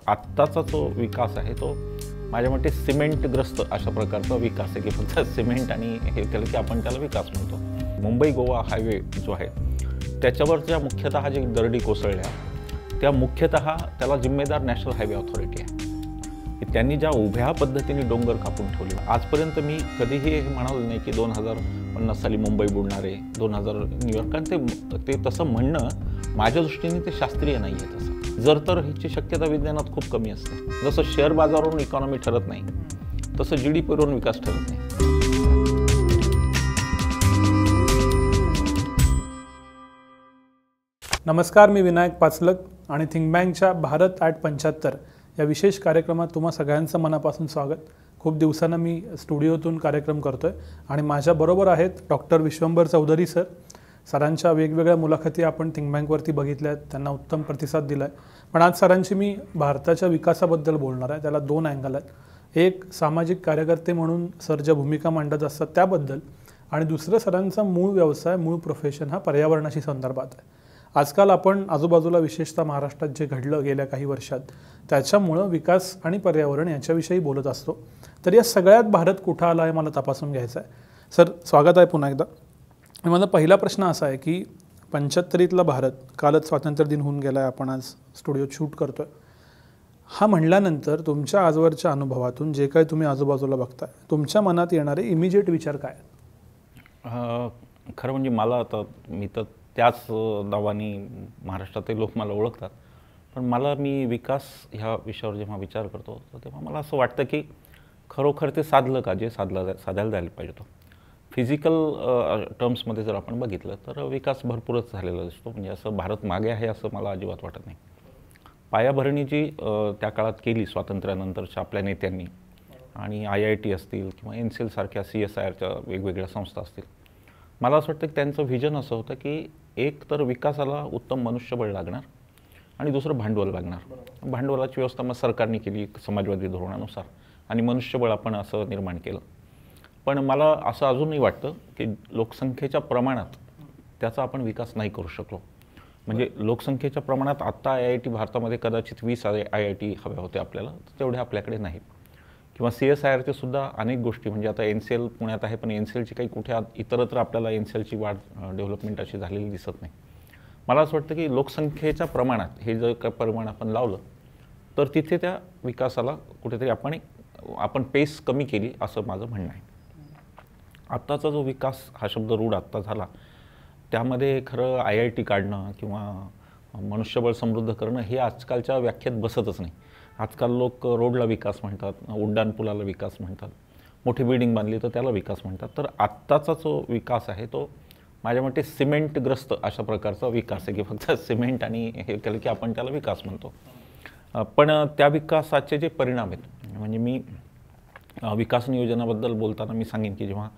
आत्ताचा जो विकास आहे तो माझ्या मते सिमेंटग्रस्त अशा प्रकारचा विकास आहे की फक्त सिमेंट आणि हे केलं की आपण त्याला विकास म्हणतो। मुंबई गोवा हायवे जो आहे त्याच्यावर ज्या मुख्यतः जे दरडी कोसळल्या त्या मुख्यतः त्याला जिम्मेदार नॅशनल हायवे ऑथॉरिटी आहे की त्यांनी ज्या उभ्या पद्धतीने डोंगर कापून ठेवले। आजपर्यंत मी कधीही हे म्हणालो नाही की 2050 साली मुंबई बुडणार आहे, 2000 न्यूयॉर्क, कारण ते तसं म्हणणं माझ्या दृष्टीने ते शास्त्रीय नाही आहे। तसं जर तर ह्याची शक्यता विज्ञानात खूप कमी असते। जसं शेअर बाजारावरून इकॉनॉमी ठरत नाही तसं GDPवरून विकास ठरत नाही। नमस्कार, मी विनायक पाचलक आणि थिंक बँकच्या भारत ॲट 75 या विशेष कार्यक्रमात तुम्हा सगळ्यांचं मनापासून स्वागत। खूप दिवसांनी मी स्टुडिओतून कार्यक्रम करतोय आणि माझ्याबरोबर आहेत डॉक्टर विश्वंभर चौधरी सर। सरांच्या वेगवेगळ्या मुलाखती आपण थिंक बँकवरती बघितल्या आहेत, त्यांना उत्तम प्रतिसाद दिला आहे। पण आज सरांची मी भारताच्या विकासाबद्दल बोलणार आहे। त्याला दोन अँगल आहेत, एक सामाजिक कार्यकर्ते म्हणून सर ज्या भूमिका मांडत असतात त्याबद्दल, आणि दुसरं सरांचा मूळ व्यवसाय, मूळ प्रोफेशन हा पर्यावरणाशी संदर्भात आहे। आजकाल आपण आजूबाजूला विशेषतः महाराष्ट्रात जे घडलं गेल्या काही वर्षात त्याच्यामुळं विकास आणि पर्यावरण याच्याविषयी बोलत असतो। तर या सगळ्यात भारत कुठं आला आहे मला तपासून घ्यायचं आहे। सर, स्वागत आहे पुन्हा एकदा। माझा पहिला प्रश्न असा आहे की 75ला भारत, कालच स्वातंत्र्य दिन होऊन गेला आहे, आपण आज स्टुडिओत शूट करतोय, हा म्हणल्यानंतर तुमच्या आजवरच्या अनुभवातून जे काही तुम्ही आजूबाजूला बघताय तुमच्या मनात येणारे इमिजिएट विचार काय आहेत? खरं म्हणजे मला आता मी तर त्याच नावाने महाराष्ट्रातील लोक मला ओळखतात, पण मी विकास ह्या विषयावर जेव्हा विचार करतो तर तेव्हा मला असं वाटतं की खरोखर ते साधलं का, जे साधायला जायला पाहिजे तो फिजिकल टर्म्समध्ये जर आपण बघितलं तर विकास भरपूरच झालेला दिसतो। म्हणजे असं भारत मागे आहे असं मला अजिबात वाटत नाही। पायाभरणी जी त्या काळात केली स्वातंत्र्यानंतरच्या आपल्या नेत्यांनी, आणि IIT असतील किंवा NCL सारख्या CSIRच्या वेगवेगळ्या संस्था असतील, मला असं वाटतं की त्यांचं व्हिजन असं होतं की एक तर विकासाला उत्तम मनुष्यबळ लागणार आणि दुसरं भांडवल लागणार। भांडवलाची व्यवस्था मग सरकारने केली समाजवादी धोरणानुसार, आणि मनुष्यबळ आपण असं निर्माण केलं। पण मला असं अजूनही वाटतं की लोकसंख्येच्या प्रमाणात त्याचा आपण विकास नाही करू शकलो। म्हणजे लोकसंख्येच्या प्रमाणात आत्ता IIT भारतामध्ये कदाचित 20 IIT हव्या होत्या आपल्याला, तेवढे आपल्याकडे नाहीत। किंवा CSIRचे सुद्धा अनेक गोष्टी, म्हणजे आता NCL पुण्यात आहे पण NCLची काही कुठे इतरत्र आपल्याला NCLची वाढ डेव्हलपमेंट अशी झालेली दिसत नाही। मला असं वाटतं की लोकसंख्येच्या प्रमाणात हे जर का प्रमाण आपण लावलं तर तिथे त्या विकासाला कुठेतरी आपण पेस कमी केली असं माझं म्हणणं आहे। आत्ताचा जो विकास हा शब्द रूढ आत्ता झाला त्यामध्ये खरं IIT काढणं किंवा मनुष्यबळ समृद्ध करणं हे आजकालच्या व्याख्येत बसतच नाही। आजकाल लोक रोडला विकास म्हणतात, उड्डाणपुलाला विकास म्हणतात, मोठी बिल्डिंग बांधली तर त्याला विकास म्हणतात। तर आत्ताचा जो विकास आहे तो माझ्या मते सिमेंटग्रस्त अशा प्रकारचा विकास आहे की फक्त सिमेंट आणि हे केलं की आपण त्याला विकास म्हणतो। पण त्या विकासाचे जे परिणाम आहेत, म्हणजे मी विकास नियोजनाबद्दल बोलताना मी सांगेन की जेव्हा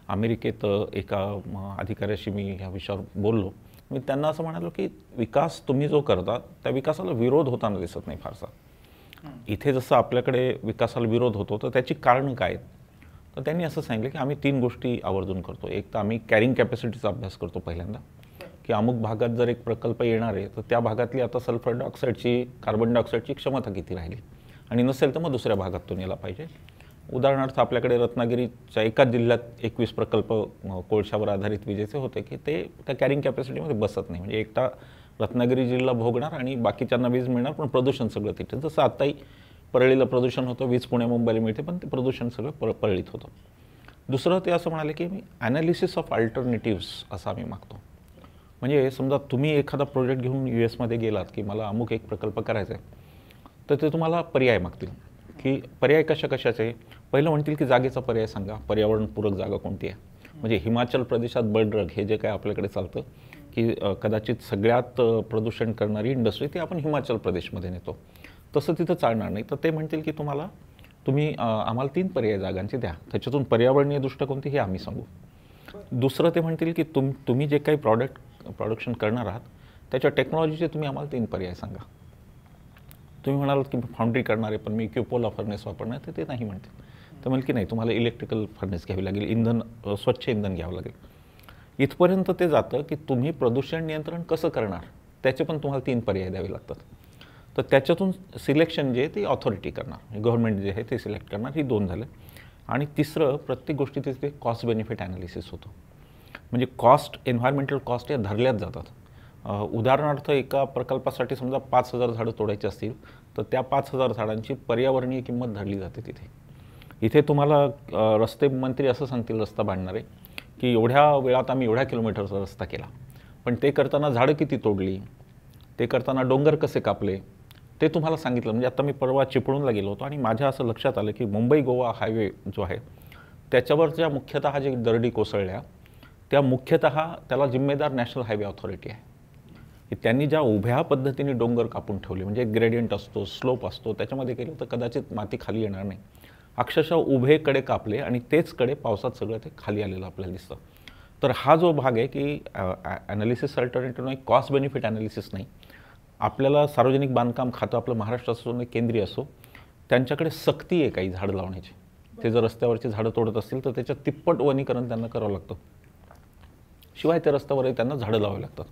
अमेरिकेत एका अधिकाऱ्याशी मी ह्या विषयावर बोललो, मी त्यांना असं म्हणालो की विकास तुम्ही जो करता त्या विकासाला विरोध होताना दिसत नाही फारसा। इथे जसं आपल्याकडे विकासाला विरोध होतो तर त्याची कारणं काय आहेत, तर त्यांनी असं सांगितलं की आम्ही 3 गोष्टी आवर्जून करतो। एक तर आम्ही कॅरिंग कॅपॅसिटीचा अभ्यास करतो पहिल्यांदा, की अमुक भागात जर एक प्रकल्प येणार आहे तर त्या भागातली आता सल्फर डायऑक्साईडची, कार्बन डायऑक्साईडची क्षमता किती राहिली, आणि नसेल तर मग दुसऱ्या भागातून यायला पाहिजे। उदाहरणार्थ आपल्याकडे रत्नागिरीच्या एकाच जिल्ह्यात 21 प्रकल्प कोळशावर आधारित विजेचे होते की ते त्या कॅरिंग कॅपॅसिटीमध्ये बसत नाही। म्हणजे एकटा रत्नागिरी जिल्हा भोगणार आणि बाकीच्यांना वीज मिळणार, पण प्रदूषण सगळं तिथे, जसं आत्ताही परळीला प्रदूषण होतं, वीज पुणे मुंबईला मिळते पण ते प्रदूषण सगळं परळीत होतं। दुसरं ते असं म्हणाले की मी ॲनालिसिस ऑफ अल्टरनेटिव्स असं आम्ही मागतो। म्हणजे समजा तुम्ही एखादा प्रोजेक्ट घेऊन US मध्ये गेलात की मला अमुक एक प्रकल्प करायचा आहे, तर ते तुम्हाला पर्याय मागतील की पर्याय कशाचे। पहिलं म्हणतील की जागेचा पर्याय सांगा, पर्यावरणपूरक जागा कोणती आहे। म्हणजे हिमाचल प्रदेशात बळड्रग हे जे काय आपल्याकडे चालतं की कदाचित सगळ्यात प्रदूषण करणारी इंडस्ट्री ती आपण हिमाचल प्रदेशमध्ये नेतो, तसं तिथं चालणार नाही। तर ते म्हणतील की तुम्ही आम्हाला 3 पर्याय जागांचे द्या, त्याच्यातून पर्यावरणीय दृष्टिकोन हे आम्ही सांगू। दुसरं ते म्हणतील की तुम्ही जे काही प्रोडक्शन करणार आहात त्याच्या टेक्नॉलॉजीचे तुम्ही आम्हाला 3 पर्याय सांगा। तुम्ही म्हणालात की फाउंड्री करणार आहे पण मी क्युपोला फर्नेस वापरणार, तर ते नाही म्हणतील। तर म्हणजे की नाही, तुम्हाला इलेक्ट्रिकल फर्नेस घ्यावी लागेल, स्वच्छ इंधन घ्यावं लागेल। इथपर्यंत ते जातं की तुम्ही प्रदूषण नियंत्रण कसं करणार त्याचे पण तुम्हाला 3 पर्याय द्यावे लागतात। तर त्याच्यातून सिलेक्शन जे आहे ते ऑथॉरिटी करणार, गव्हर्नमेंट जे आहे ते सिलेक्ट करणार. ही 2 झालं. आणि तिसरं, प्रत्येक गोष्टीत ते कॉस्ट बेनिफिट ॲनालिसिस होतं. म्हणजे कॉस्ट, एन्व्हायरमेंटल कॉस्ट या धरल्याच जातात. उदाहरणार्थ एका प्रकल्पासाठी समजा 5,000 झाडं तोडायची असतील तर त्या 5,000 झाडांची पर्यावरणीय किंमत धरली जाते तिथे. इथे तुम्हाला रस्ते मंत्री असं सांगतील रस्ता बांधणारे की एवढ्या वेळात आम्ही एवढ्या किलोमीटरचा रस्ता केला, पण ते करताना झाडं किती तोडली, ते करताना डोंगर कसे कापले ते तुम्हाला सांगितलं. म्हणजे आता मी परवा चिपळूणला गेलो होतो आणि माझ्या असं लक्षात आलं की मुंबई गोवा हायवे जो आहे त्याच्यावरच्या मुख्यतः जे दरडी कोसळल्या त्या मुख्यतः त्याला जिम्मेदार नॅशनल हायवे ऑथॉरिटी आहे. की त्यांनी ज्या उभ्या पद्धतीने डोंगर कापून ठेवले, म्हणजे ग्रेडियंट असतो, स्लोप असतो, त्याच्यामध्ये केलं तर कदाचित माती खाली येणार नाही. अक्षरशः उभे कडे कापले आणि तेच कडे पावसात सगळं ते खाली आलेलं आपल्याला दिसतं. तर हा जो भाग आहे की ॲनालिसिस अल्टरनेटिव्ह नाही, कॉस्ट बेनिफिट ॲनालिसिस नाही. आपल्याला सार्वजनिक बांधकाम खातं आपलं महाराष्ट्र असो नाही केंद्रीय असो, त्यांच्याकडे सक्ती आहे काही झाडं लावण्याची. ते जर रस्त्यावरची झाडं तोडत असतील तर त्याच्या तिप्पट वनीकरण त्यांना करावं लागतं. शिवाय त्या रस्त्यावरही त्यांना झाडं लावावी लागतात.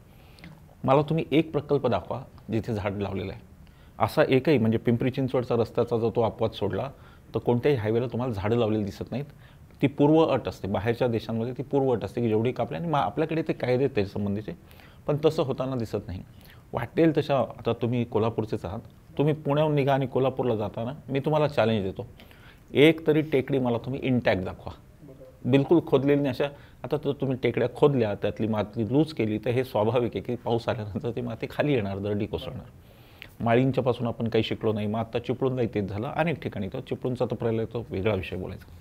मला तुम्ही एक प्रकल्प दाखवा जिथे झाड लावलेलं आहे. असा एकही, म्हणजे पिंपरी चिंचवडचा रस्त्याचा जो तो अपवाद सोडला तर कोणत्याही हायवेला तुम्हाला झाडं लावलेली दिसत नाहीत. ती पूर्व अट असते. बाहेरच्या देशांमध्ये ती पूर्व अट असते की जेवढी कापली, आणि आपल्याकडे ते कायदे आहेत त्याच्या संबंधीचे, पण तसं होताना दिसत नाही. वाटेल तशा, आता तुम्ही कोल्हापूरचेच आहात, तुम्ही पुण्याहून निघा आणि कोल्हापूरला जाताना मी तुम्हाला चॅलेंज देतो, एक तरी टेकडी मला तुम्ही इंटॅक्ट दाखवा, बिलकुल खोदलेली नाही. अशा आता तर तुम्ही टेकड्या खोदल्या, त्यातली माती लूज केली तर हे स्वाभाविक आहे की पाऊस आल्यानंतर ती माती खाली येणार, दरडी कोसळणार. माळींच्यापासून आपण काही शिकलो नाही. मग आता चिपळूणलाही तेच झालं अनेक ठिकाणी. तर चिपळूणचा तर प्रलय तो वेगळा विषय बोलायचा.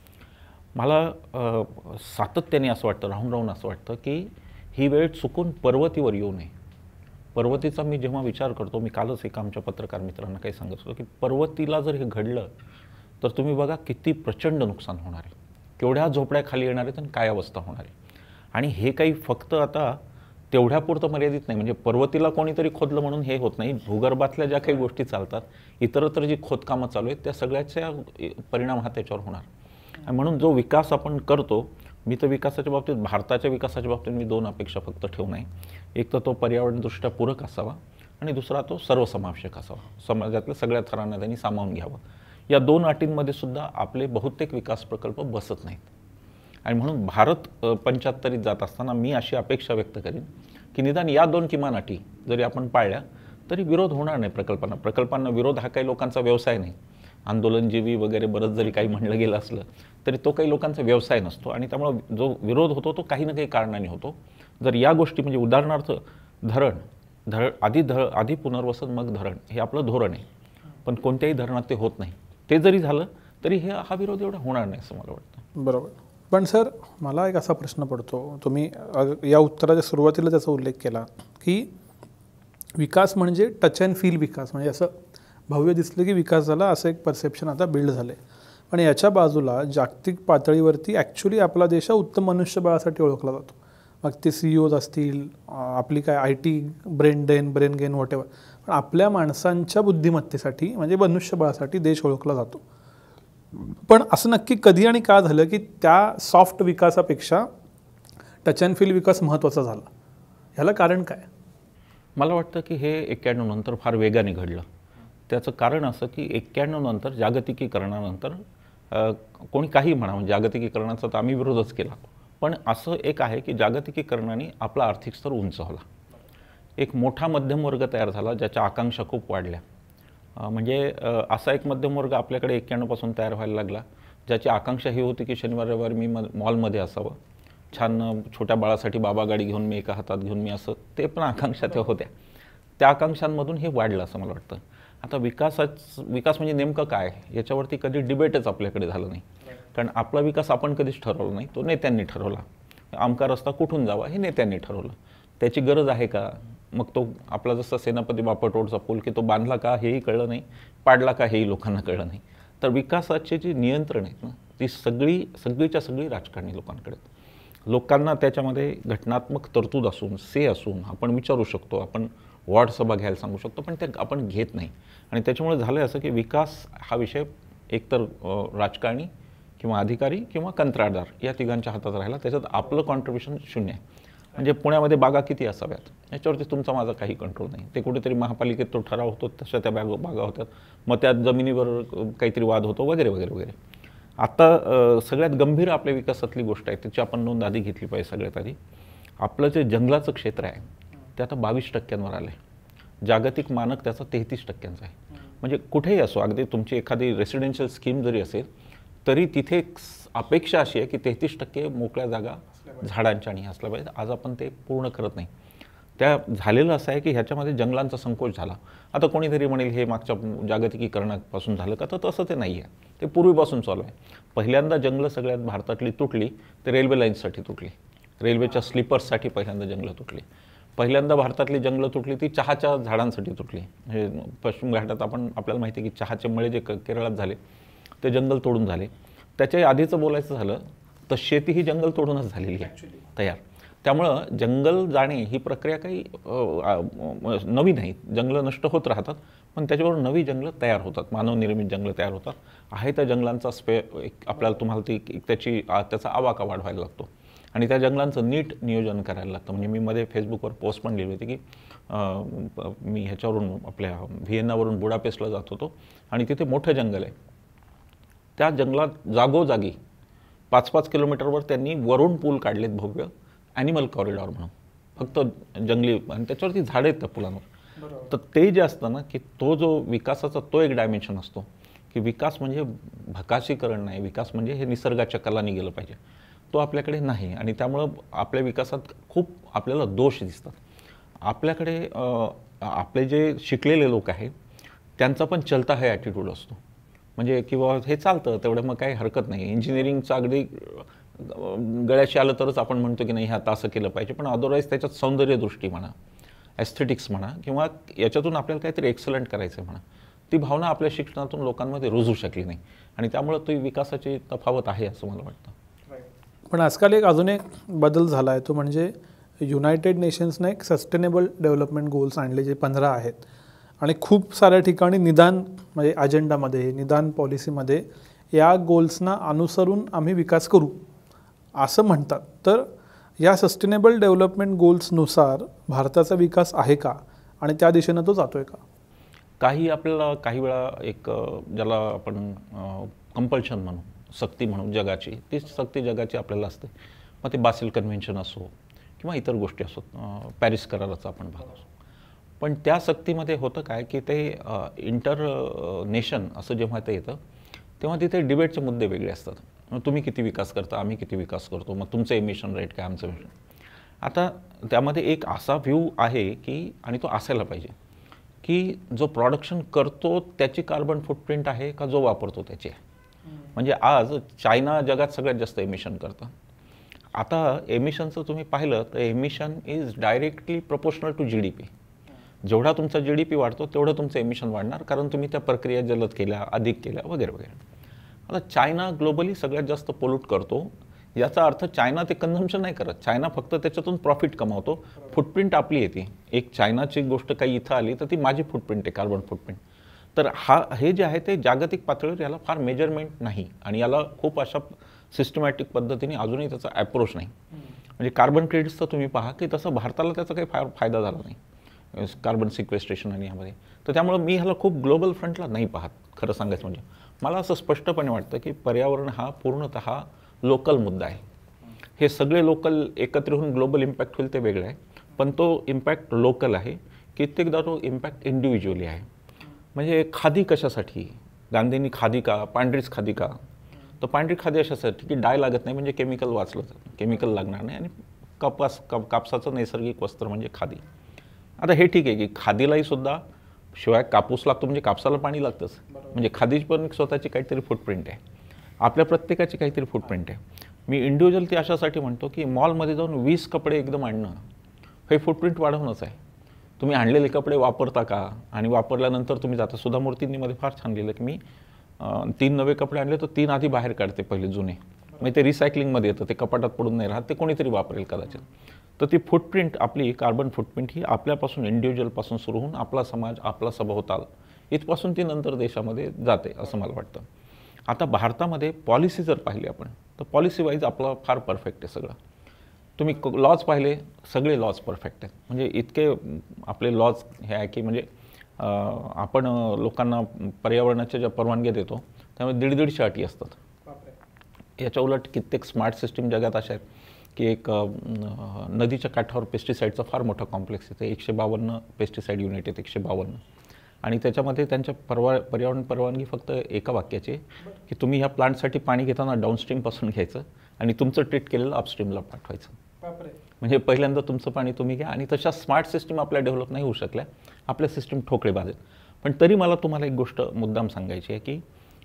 मला सातत्याने असं वाटतं, राहून राहून असं वाटतं की ही वेळ चुकून पर्वतीवर येऊ नये. पर्वतीचा मी जेव्हा विचार करतो, मी कालच एका आमच्या पत्रकार मित्रांना काही सांगत होतो की पर्वतीला जर हे घडलं तर तुम्ही बघा किती प्रचंड नुकसान होणार आहे, केवढ्या झोपड्या खाली येणार आहेत आणि काय अवस्था होणार आहे. आणि हे काही फक्त आता तेवढ्यापुरतं मर्यादित नाही. म्हणजे पर्वतीला कोणीतरी खोदलं म्हणून हे होत नाही. भूगर्भातल्या ज्या काही गोष्टी चालतात, इतरत्र जी खोदकामं चालू आहेत त्या सगळ्याच्या परिणाम हा त्याच्यावर होणार. आणि म्हणून जो विकास आपण करतो, मी तर विकासाच्या बाबतीत, भारताच्या विकासाच्या बाबतीत मी 2 अपेक्षा फक्त ठेवू नये. एक तर तो पर्यावरणदृष्ट्या पूरक असावा आणि दुसरा तो सर्वसमावेशक असावा, समाजातल्या सगळ्या थरांना त्यांनी सामावून घ्यावं. या 2 अटींमध्ये सुद्धा आपले बहुतेक विकास प्रकल्प बसत नाहीत. आणि म्हणून भारत 75रीत जात असताना मी अशी अपेक्षा व्यक्त करीन की निदान या 2 किमान अटी जरी आपण पाळल्या तरी विरोध होणार नाही प्रकल्पांना. प्रकल्पांना विरोध हा काही लोकांचा व्यवसाय नाही. आंदोलनजीवी वगैरे बरंच जरी काही म्हणलं गेलं असलं तरी तो काही लोकांचा व्यवसाय नसतो. आणि त्यामुळं जो विरोध होतो तो काही ना काही कारणाने होतो. जर या गोष्टी, म्हणजे उदाहरणार्थ आधी पुनर्वसन मग धरण, हे आपलं धोरण आहे, पण कोणत्याही धरणात ते होत नाही. ते जरी झालं तरी हा विरोध एवढा होणार नाही असं मला वाटतं. बरोबर. पण सर, मला एक असा प्रश्न पडतो, तुम्ही या उत्तराच्या सुरुवातीला त्याचा उल्लेख केला की विकास म्हणजे टच अँड फील विकास, म्हणजे असं भव्य दिसलं की विकास झाला असं एक परसेप्शन आता बिल्ड झालं आहे. पण याच्या बाजूला जागतिक पातळीवरती ॲक्च्युली आपला देश उत्तम मनुष्यबळासाठी ओळखला जातो. मग ते CEOज असतील, आपली काय IT ब्रेन गेन व्हॉटेवर, पण आपल्या माणसांच्या बुद्धिमत्तेसाठी म्हणजे मनुष्यबळासाठी देश ओळखला जातो. पण असं नक्की कधी आणि का झालं की त्या सॉफ्ट विकासापेक्षा टच अँड फील विकास महत्त्वाचा झाला? ह्याला कारण काय? मला वाटतं की हे 91 नंतर फार वेगाने घडलं. त्याचं कारण असं की 91 नंतर जागतिकीकरणानंतर कोणी काही म्हणा, म्हणजे जागतिकीकरणाचा तर आम्ही विरोधच केला, पण असं एक आहे की जागतिकीकरणाने आपला आर्थिक स्तर उंचावला. एक मोठा मध्यमवर्ग तयार झाला ज्याच्या आकांक्षा खूप वाढल्या. म्हणजे असा एक मध्यमवर्ग आपल्याकडे 91 पासून तयार व्हायला लागला ज्याची आकांक्षा ही होती की शनिवार रविवार मी मॉलमध्ये असावं, छान छोट्या बाळासाठी बाबा गाडी घेऊन मी एका हातात घेऊन मी असं, ते पण आकांक्षा त्या होत्या. त्या आकांक्षांमधून हे वाढलं असं मला वाटतं. आता विकास म्हणजे नेमकं काय याच्यावरती कधी डिबेटच आपल्याकडे झालं नाही. कारण आपला विकास आपण कधीच ठरवला नाही, तो नेत्यांनी ठरवला. आमका रस्ता कुठून जावा हे नेत्यांनी ठरवलं. त्याची गरज आहे का? मग तो आपला जसा सेनापती बापट रोडचा पूल की तो बांधला का हेही कळलं नाही, पाडला का हेही लोकांना कळलं नाही. तर विकासाचे जी नियंत्रण आहेत ना, ती सगळीच्या सगळी राजकारणी लोकांकडे. लोकांना त्याच्यामध्ये घटनात्मक तरतूद असून, असून आपण विचारू शकतो, आपण वॉर्ड सभा घ्यायला सांगू शकतो, पण ते आपण घेत नाही. आणि त्याच्यामुळे झालं असं की विकास हा विषय एकतर राजकारणी किंवा अधिकारी किंवा कंत्राटदार या तिघांच्या हातात राहिला. त्याच्यात आपलं कॉन्ट्रीब्युशन शून्य आहे. म्हणजे पुण्यामध्ये बागा किती असाव्यात याच्यावरती तुमचा माझा काही कंट्रोल नाही. ते कुठेतरी महापालिकेत तो ठराव होतो, तशा त्या बागा होतात, मग त्या जमिनीवर काहीतरी वाद होतो वगैरे वगैरे वगैरे. आता सगळ्यात गंभीर आपल्या विकासातली गोष्ट आहे, त्याची आपण नोंद आधी घेतली पाहिजे. सगळ्यात आधी आपलं जे जंगलाचं क्षेत्र आहे ते आता 22% आलं आहे. जागतिक मानक त्याचा 33% आहे. म्हणजे कुठेही असो, अगदी तुमची एखादी रेसिडेन्शियल स्कीम जरी असेल तरी तिथे अपेक्षा अशी आहे की 33% मोकळ्या जागा झाडांच्या आणि असल्या पाहिजे. आज आपण ते पूर्ण करत नाही. त्या झालेलं असं आहे की ह्याच्यामध्ये जंगलांचा संकोच झाला. आता कोणीतरी म्हणेल हे मागच्या जागतिकीकरणापासून झालं का, तर तसं ते नाही आहे, ते पूर्वीपासून चालू आहे. पहिल्यांदा जंगलं सगळ्यात भारतातली तुटली ते रेल्वे लाईन्ससाठी तुटली, रेल्वेच्या स्लीपर्ससाठी पहिल्यांदा जंगलं तुटली. पहिल्यांदा भारतातली जंगलं तुटली ती चहाच्या झाडांसाठी तुटली. म्हणजे पश्चिम घाटात आपल्याला माहिती आहे की चहाचे मळे जे केरळात झाले ते जंगल तोडून झाले. त्याच्या आधीचं बोलायचं झालं तर शेती ही जंगल तोडूनच झालेली आहे तयार. त्यामुळं जंगल जाणे ही प्रक्रिया काही नवी नाही. जंगलं नष्ट होत राहतात, पण त्याच्यावर नवी जंगलं तयार होतात, मानवनिर्मित जंगलं तयार होतात. आहे त्या जंगलांचा आपल्याला तुम्हाला ती त्याचा आवाका वाढवायला लागतो आणि त्या जंगलांचं नीट नियोजन करायला लागतं. म्हणजे मी मध्ये फेसबुकवर पोस्ट पण लिहिली होती की मी ह्याच्यावरून आपल्या व्हिएन्नावरून बुडापेस्टला जात होतो आणि तिथे मोठं जंगल आहे. त्या जंगलात जागोजागी 5-5 किलोमीटरवर त्यांनी वरून पूल काढलेत भव्य, ॲनिमल कॉरिडॉर म्हणून, फक्त जंगली, आणि त्याच्यावरती झाडं आहेत त्या पुलांवर. तर ते जे असतं ना की तो जो विकासाचा तो एक डायमेन्शन असतो की विकास म्हणजे भकाशीकरण नाही, विकास म्हणजे हे निसर्गाच्या कलानी गेलं पाहिजे, तो आपल्याकडे नाही. आणि त्यामुळं आपल्या विकासात खूप आपल्याला दोष दिसतात. आपल्याकडे आपले जे शिकलेले लोक आहेत त्यांचा पण चलता हा ॲटिट्यूड असतो, म्हणजे किंवा हे चालतं तेवढं, मग काही हरकत नाही. इंजिनिअरिंगचं अगदी गळ्याशी आलं तरच आपण म्हणतो की नाही हे आता असं केलं पाहिजे, पण अदरवाईज त्याच्यात सौंदर्यदृष्टी म्हणा, एस्थेटिक्स म्हणा, किंवा याच्यातून आपल्याला काहीतरी एक्सलंट करायचं म्हणा, ती भावना आपल्या शिक्षणातून लोकांमध्ये रुजू शकली नाही आणि त्यामुळं ती विकासाची तफावत आहे असं मला वाटतं. पण आजकाल अजून एक बदल झाला आहे, तो म्हणजे युनायटेड नेशन्सने एक सस्टेनेबल डेव्हलपमेंट गोल्स आणले जे 15 आहेत आणि खूप साऱ्या ठिकाणी निदान म्हणजे अजेंडामध्ये, निदान पॉलिसीमध्ये या गोल्सना अनुसरून आम्ही विकास करू असं म्हणतात. तर या सस्टेनेबल डेव्हलपमेंट गोल्सनुसार भारताचा विकास आहे का आणि त्या दिशेनं तो जातोय का? आपल्याला काही वेळा एक ज्याला आपण कंपल्शन म्हणू, सक्ती म्हणू जगाची, ती सक्ती जगाची आपल्याला असते. मग ते बासेल कन्व्हेन्शन असो किंवा इतर गोष्टी असो, पॅरिस कराराचा आपण भाग असो. पण त्या सक्तीमध्ये होतं काय की ते इंटर नेशन असं जेव्हा ते येतं तेव्हा तिथे डिबेटचे मुद्दे वेगळे असतात. तुम्ही किती विकास करता, आम्ही किती विकास करतो, मग तुमचं एमिशन रेट काय, आमचं एमिशन. आता त्यामध्ये एक असा व्ह्यू आहे की, आणि तो असायला पाहिजे, की जो प्रोडक्शन करतो त्याची कार्बन फुटप्रिंट आहे का जो वापरतो त्याची आहे. म्हणजे आज चायना जगात सगळ्यात जास्त एमिशन करतं. आता एमिशनचं तुम्ही पाहिलं तर emission is directly proportional to GDP. जेवढा तुमचा GDP वाढतो तेवढं तुमचं एमिशन वाढणार, कारण तुम्ही त्या प्रक्रिया जलद केल्या, अधिक केल्या वगैरे वगैरे. आता चायना ग्लोबली सगळ्यात जास्त पोल्यूट करतो. याचा अर्थ चायना ते कन्झम्पशन नाही करत, चायना फक्त त्याच्यातून प्रॉफिट कमावतो. फुटप्रिंट आपली येते. एक चायनाची गोष्ट काही इथं आली तर ती माझी फुटप्रिंट आहे, कार्बन फुटप्रिंट. तर हे जे आहे ते जागतिक पातळीवर याला फार मेजरमेंट नाही आणि याला खूप अशा सिस्टमॅटिक पद्धतीने अजूनही त्याचा ॲप्रोच नाही. म्हणजे कार्बन क्रेडिट्सचं तुम्ही पहा की तसं भारताला त्याचा काही फार फायदा झाला नाही कार्बन सिक्वेस्ट्रेशन आणि ह्यामध्ये. तर त्यामुळं मी ह्याला खूप ग्लोबल फ्रंटला नाही पाहत खरं सांगायचं म्हणजे. मला असं स्पष्टपणे वाटतं की पर्यावरण हा पूर्णतः लोकल मुद्दा आहे. हे सगळे लोकल एकत्र होऊन ग्लोबल इम्पॅक्ट होईल ते वेगळं आहे, पण तो इम्पॅक्ट लोकल आहे. कित्येकदा तो इम्पॅक्ट इंडिव्हिज्युअली आहे. म्हणजे खादी कशासाठी, गांधींनी खादी का, पांढरीच खादी का, तर पांढरी खादी अशासाठी की डाय लागत नाही, म्हणजे केमिकल वाचलं जातं, केमिकल लागणार नाही, आणि कापसाचं नैसर्गिक वस्त्र म्हणजे खादी. आता हे ठीक आहे की खादीलाही सुद्धा शिवाय कापूस लागतो, म्हणजे कापसाला पाणी लागतंच, म्हणजे खादीची पण स्वतःची काहीतरी फुटप्रिंट आहे, आपल्या प्रत्येकाची काहीतरी फुटप्रिंट आहे. मी इंडिव्हिज्युअल ती अशासाठी म्हणतो की मॉलमध्ये जाऊन 20 कपडे एकदम आणणं हे फुटप्रिंट वाढवणंच आहे. तुम्ही आणलेले कपडे वापरता का, आणि वापरल्यानंतर तुम्ही जाता. सुधा मूर्तींनी मध्ये फार छान लिहिलं की मी 3 नवे कपडे आणले तर 3 आधी बाहेर काढते पहिले जुने, म्हणजे ते रिसायकलिंगमध्ये येतं, ते कपाटात पडून नाही राहत, ते कोणीतरी वापरेल कदाचित. तर ती फुटप्रिंट आपली कार्बन फुटप्रिंट ही आपल्यापासून इंडिव्हिज्युअलपासून सुरू होऊन आपला समाज, आपला सभोवताल इथपासून ती नंतर देशामध्ये जाते असं मला वाटतं. आता भारतामध्ये पॉलिसी जर पाहिली आपण तर पॉलिसी वाईज आपलं फार परफेक्ट आहे सगळं. तुम्ही लॉज पाहिले, सगळे लॉज परफेक्ट आहेत. म्हणजे इतके आपले लॉज हे आहे की म्हणजे आपण लोकांना पर्यावरणाच्या ज्या परवानग्या देतो त्यामुळे 150 अटी असतात. याच्या उलट कित्येक स्मार्ट सिस्टीम जगात अशा आहेत की एक नदीच्या काठावर पेस्टिसाईडचा फार मोठा कॉम्प्लेक्स येते. 152 पेस्टिसाईड युनिट आहेत, 152. आणि त्याच्यामध्ये त्यांच्या पर्यावरण परवानगी फक्त एका वाक्याची की तुम्ही ह्या प्लांटसाठी पाणी घेताना डाऊनस्ट्रीमपासून घ्यायचं आणि तुमचं ट्रीट केलेलं अपस्ट्रीमला पाठवायचं. म्हणजे पहिल्यांदा तुमचं पाणी तुम्ही घ्या. आणि तशा स्मार्ट सिस्टीम आपल्या डेव्हलप नाही होऊ शकल्या, आपल्या सिस्टीम ठोकळे बाजेल. पण तरी मला तुम्हाला एक गोष्ट मुद्दाम सांगायची आहे की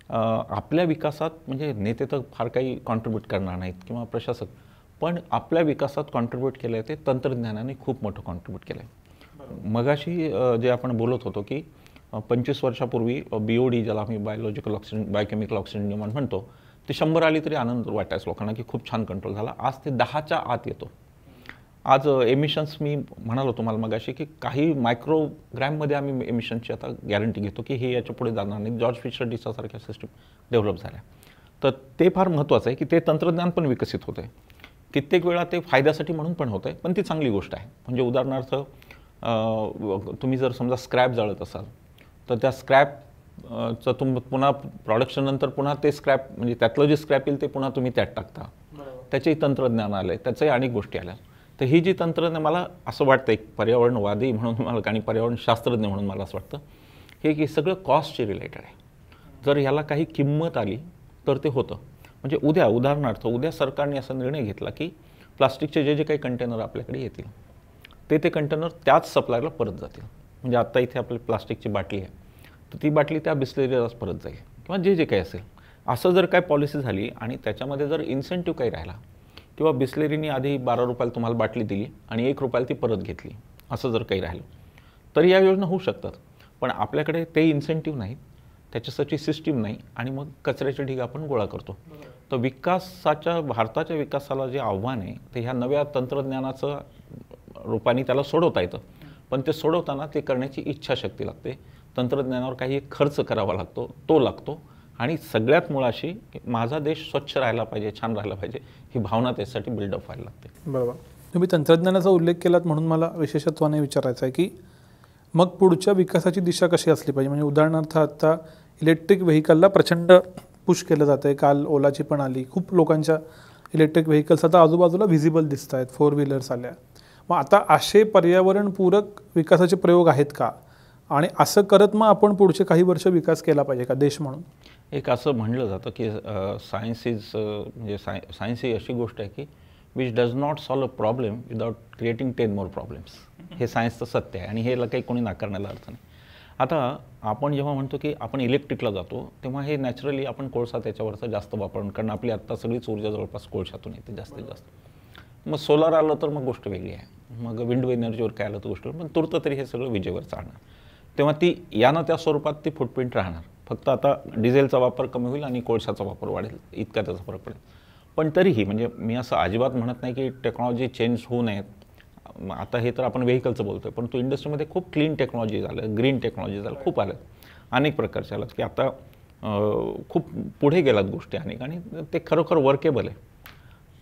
आपल्या विकासात म्हणजे नेते तर फार काही कॉन्ट्रीब्यूट करणार नाहीत किंवा प्रशासक, पण आपल्या विकासात कॉन्ट्रीब्यूट केलं आहे ते तंत्रज्ञानाने खूप मोठं कॉन्ट्रीब्यूट केलं आहे. मगाशी जे आपण बोलत होतो की 25 वर्षापूर्वी BOD ज्याला आम्ही biological oxygen biochemical oxygen demand म्हणतो ते 100 आली तरी आनंद वाटायचं लोकांना की खूप छान कंट्रोल झाला. आज ते 10च्या आत येतो. आज एमिशन्स मी म्हणालो तुम्हाला मगाशी की काही मायक्रोग्रॅममध्ये आम्ही एमिशनची आता गॅरंटी घेतो की हे याच्या पुढे जाणार नाही. जॉर्ज फिशर डिसासारख्या सिस्टीम डेव्हलप झाल्या. तर ते फार महत्त्वाचं आहे की ते तंत्रज्ञान पण विकसित होतं आहे. कित्येक वेळा ते फायद्यासाठी म्हणून पण होतं आहे, पण ती चांगली गोष्ट आहे. म्हणजे उदाहरणार्थ तुम्ही जर समजा स्क्रॅप जाळत असाल तर त्या स्क्रॅपचं पुन्हा प्रोडक्शननंतर पुन्हा ते स्क्रॅप म्हणजे त्यातलं जे स्क्रॅप येईल ते पुन्हा तुम्ही त्यात टाकता. त्याचेही तंत्रज्ञान आलं आहे, त्याच्याही अनेक गोष्टी आल्या. तर ही जी तंत्रज्ञान मला असं वाटतं एक पर्यावरणवादी म्हणून मला आणि पर्यावरणशास्त्रज्ञ म्हणून मला असं वाटतं हे की सगळं कॉस्टशी रिलेटेड आहे. जर ह्याला काही किंमत आली तर ते होतं. म्हणजे उदाहरणार्थ उद्या सरकारने असा निर्णय घेतला की प्लास्टिकचे जे काही कंटेनर आपल्याकडे येतील ते कंटेनर त्याच सप्लायरला परत जातील. म्हणजे आत्ता इथे आपली प्लास्टिकची बाटली आहे तर ती बाटली त्या बिस्लेरीलाच परत जाईल किंवा जे काही असेल. असं जर काय पॉलिसी झाली आणि त्याच्यामध्ये जर इन्सेंटिव्ह काही राहिला किंवा बिस्लेरीने आधी 12 रुपयाला तुम्हाला बाटली दिली आणि 1 रुपयाला ती परत घेतली, असं जर काही राहिलं तर या योजना होऊ शकतात. पण आपल्याकडे ते इन्सेंटिव्ह नाहीत, त्याच्यासाठी सिस्टीम नाही आणि मग कचऱ्याचे ढीग आपण गोळा करतो. तर भारताच्या विकासाला जे आव्हान आहे ते ह्या नव्या तंत्रज्ञानाचं रूपाने त्याला सोडवता येतं. पण ते सोडवताना ते करण्याची इच्छाशक्ती लागते. तंत्रज्ञानावर काही खर्च करावा लागतो आणि सगळ्यात मुळाशी माझा देश स्वच्छ राहायला पाहिजे, छान राहायला पाहिजे ही भावना त्यासाठी बिल्डअप व्हायला लागते. बरोबर. तुम्ही तंत्रज्ञानाचा उल्लेख केलात म्हणून मला विशेषत्वाने विचारायचं आहे की मग पुढच्या विकासाची दिशा कशी असली पाहिजे. म्हणजे उदाहरणार्थ आता इलेक्ट्रिक व्हेकलला प्रचंड पुश केलं जातं आहे. काल ओलाची पण आली. खूप लोकांच्या इलेक्ट्रिक व्हेकल्स आता आजूबाजूला व्हिजिबल दिसत आहेत. 4 व्हीलर्स आल्या. मग आता असे पर्यावरणपूरक विकासाचे प्रयोग आहेत का आणि असं करत मग आपण पुढचे काही वर्ष विकास केला पाहिजे का देश म्हणून. एक असं म्हणलं जातं की सायन्स ही अशी गोष्ट आहे की which does not solve a problem without creating 10 more problems. हे सायन्सचं सत्य आहे आणि हे काही कोणी नाकारण्याला अर्थ नाही. आता आपण जेव्हा म्हणतो की आपण इलेक्ट्रिकला जातो तेव्हा हे नॅचरली आपण कोळसा त्याच्यावरचा जास्त वापरून, कारण आपली आत्ता सगळीच ऊर्जा जवळपास कोळशातून येते जास्तीत जास्त. मग सोलार आलं तर मग गोष्ट वेगळी आहे. मग विंड एनर्जीवर काय आलं तर गोष्ट, पण तुर्त तरी हे सगळं विजेवर चालणार. तेव्हा ती यानं त्या स्वरूपात ती फुटप्रिंट राहणार. फक्त आता डिझेलचा वापर कमी होईल आणि कोळशाचा वापर वाढेल, इतका त्याचा फरक पडेल. पण तरीही म्हणजे मी असं अजिबात म्हणत नाही की टेक्नॉलॉजी चेंज होऊ नयेत. आता हे तर आपण व्हेकलचं बोलतोय, पण तो इंडस्ट्रीमध्ये खूप क्लीन टेक्नॉलॉजी झालं, ग्रीन टेक्नॉलॉजी झालं, खूप आलं, अनेक प्रकारचे आलं की आता खूप पुढे गेलात गोष्टी अनेक आणि ते खरोखर वर्केबल आहे.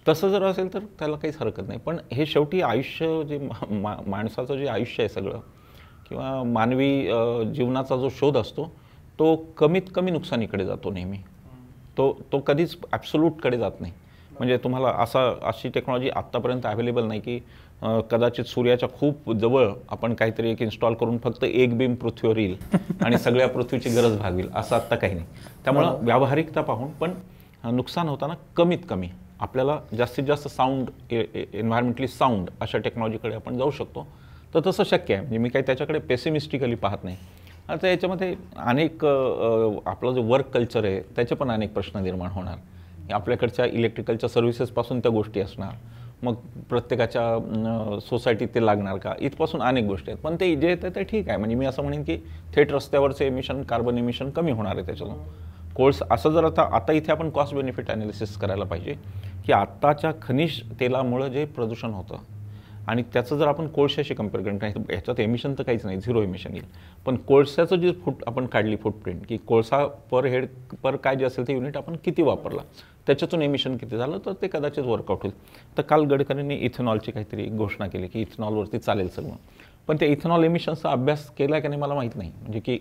तसं जर असेल तर त्याला काहीच हरकत नाही. पण हे शेवटी आयुष्य जे माणसाचं जे आयुष्य आहे सगळं किंवा मानवी जीवनाचा जो शोध असतो तो कमीत कमी नुकसानीकडे जातो नेहमी. तो कधीच ॲब्सोल्यूटकडे जात नाही. म्हणजे तुम्हाला अशी टेक्नॉलॉजी आत्तापर्यंत अवेलेबल नाही की कदाचित सूर्याच्या खूप जवळ आपण काहीतरी एक इन्स्टॉल करून फक्त एक बीम पृथ्वीवर येईल आणि सगळ्या पृथ्वीची गरज भागेल, असं आत्ता काही नाही. त्यामुळं व्यावहारिकता पाहून पण नुकसान होताना कमीत कमी आपल्याला जास्तीत जास्त साऊंड एन्व्हायरमेंटली साऊंड अशा टेक्नॉलॉजीकडे आपण जाऊ शकतो. तर तसं शक्य आहे. म्हणजे मी काही त्याच्याकडे पेसिमिस्टिकली पाहत नाही. आता याच्यामध्ये अनेक आपलं जो वर्क कल्चर आहे त्याचे पण अनेक प्रश्न निर्माण होणार. आपल्याकडच्या इलेक्ट्रिकलच्या सर्व्हिसेसपासून त्या गोष्टी असणार, मग प्रत्येकाच्या सोसायटीत ते लागणार का, इथपासून अनेक गोष्टी आहेत. पण ते जे येतं ते ठीक आहे. म्हणजे मी असं म्हणेन की थेट रस्त्यावरचे एमिशन, कार्बन एमिशन कमी होणार आहे त्याच्यातून. असं जर आता इथे आपण कॉस्ट बेनिफिट ॲनालिसिस करायला पाहिजे की आत्ताच्या खनिज तेलामुळं जे प्रदूषण होतं आणि त्याचं जर आपण कोळशाशी कम्पेअर करून नाही ह्याच्यात एमिशन तर काहीच नाही, 0 एमिशन येईल. पण कोळशाचं जे आपण काढली फुटप्रिंट की कोळसा पर हेड पर काय जे असेल ते युनिट आपण किती वापरला, त्याच्यातून एमिशन किती झालं, तर ते कदाचित वर्कआउट होईल. तर काल गडकरींनी इथेनॉलची काहीतरी घोषणा केली की इथेनॉलवरती चालेल सगळं. पण त्या इथेनॉल एमिशनचा अभ्यास केला की नाही मला माहीत नाही. म्हणजे की